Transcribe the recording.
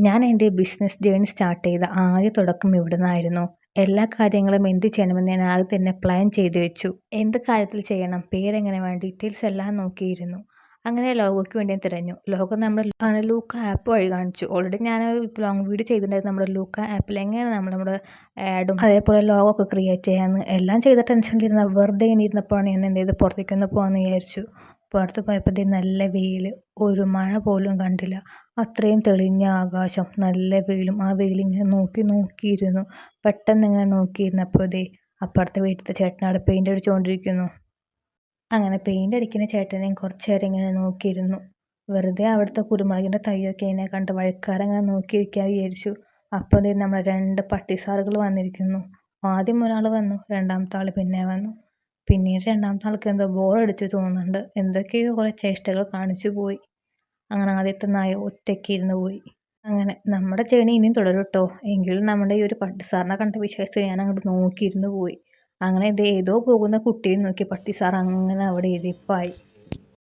ഞാൻ എൻ്റെ business journey start ചെയ്ത ആദ്യ തുടക്കം ഇവിടുന്നായിരുന്നു. എല്ലാ കാര്യങ്ങളും എന്ത് ചെയ്യണമെന്ന് ഞാൻ ആദ്യം തന്നെ പ്ലാൻ ചെയ്ത് വെച്ചു. എന്ത് കാര്യത്തിൽ ചെയ്യണം, പേരെങ്ങനെ വേണം, ഡീറ്റെയിൽസ് എല്ലാം നോക്കിയിരുന്നു. അങ്ങനെ ലോഗോയ്ക്ക് വേണ്ടി ഞാൻ തിരഞ്ഞു. ലോഗോ നമ്മുടെ ലൂക്ക ആപ്പ് വഴി കാണിച്ചു. ഓൾറെഡി ഞാൻ ലോങ് വീഡിയോ ചെയ്തിട്ടുണ്ടായിരുന്നു നമ്മുടെ ലൂക്ക ആപ്പിൽ എങ്ങനെയാണ് നമ്മുടെ ആഡും അതേപോലെ ലോഗോ ഒക്കെ ക്രിയേറ്റ് ചെയ്യാമെന്ന്. എല്ലാം ചെയ്ത ടെൻഷനിലിരുന്ന വെറുതെ ഇങ്ങനെ ഇരുന്നപ്പോഴാണ് ഞാൻ എന്ത് ചെയ്ത് പുറത്തേക്കൊന്ന് പോകാമെന്ന് വിചാരിച്ചു. പുറത്ത് പോയപ്പോൾ നല്ല വെയിൽ, ഒരു മഴ പോലും കണ്ടില്ല. അത്രയും തെളിഞ്ഞ ആകാശം, നല്ല വെയിലും. ആ വെയിലിങ്ങനെ നോക്കിയിരുന്നു. പെട്ടെന്ന് ഇങ്ങനെ നോക്കിയിരുന്നപ്പോൾ അപ്പുറത്തെ വീട്ടിലത്തെ ചേട്ടൻ അവിടെ പെയിൻ്റ് അടിച്ചുകൊണ്ടിരിക്കുന്നു. അങ്ങനെ പെയിൻ്റ് അടിക്കുന്ന ചേട്ടനെയും കുറച്ച് നേരം ഇങ്ങനെ നോക്കിയിരുന്നു. വെറുതെ അവിടുത്തെ കുരുമുളകിൻ്റെ തൈയൊക്കെ ഇതിനെ കണ്ട് വഴിക്കാരങ്ങനെ നോക്കിയിരിക്കാൻ വിചാരിച്ചു. അപ്പോൾ നമ്മുടെ 2 പട്ടിസാറുകൾ വന്നിരിക്കുന്നു. ആദ്യം ഒരാൾ വന്നു, രണ്ടാമത്തെ ആൾ പിന്നെ വന്നു. പിന്നീട് രണ്ടാമത്തെ ആൾക്ക് എന്തോ ബോറടിച്ചു തോന്നുന്നുണ്ട്. എന്തൊക്കെയോ കുറേ ചേഷ്ടകൾ കാണിച്ചു പോയി. അങ്ങനെ ആദ്യത്തെ നായ ഒറ്റയ്ക്ക് ഇരുന്ന് പോയി. അങ്ങനെ നമ്മുടെ ജേണി ഇനിയും തുടരും ട്ടോ. എങ്കിലും നമ്മുടെ ഈ ഒരു പട്ടിസാറിനെ കണ്ട വിശ്വാസത്തിൽ ഞാൻ അങ്ങോട്ട് നോക്കിയിരുന്നു പോയി. അങ്ങനെ ഏതോ പോകുന്ന കുട്ടിയെ നോക്കി പട്ടിസാർ അങ്ങനെ അവിടെ ഇരിപ്പായി.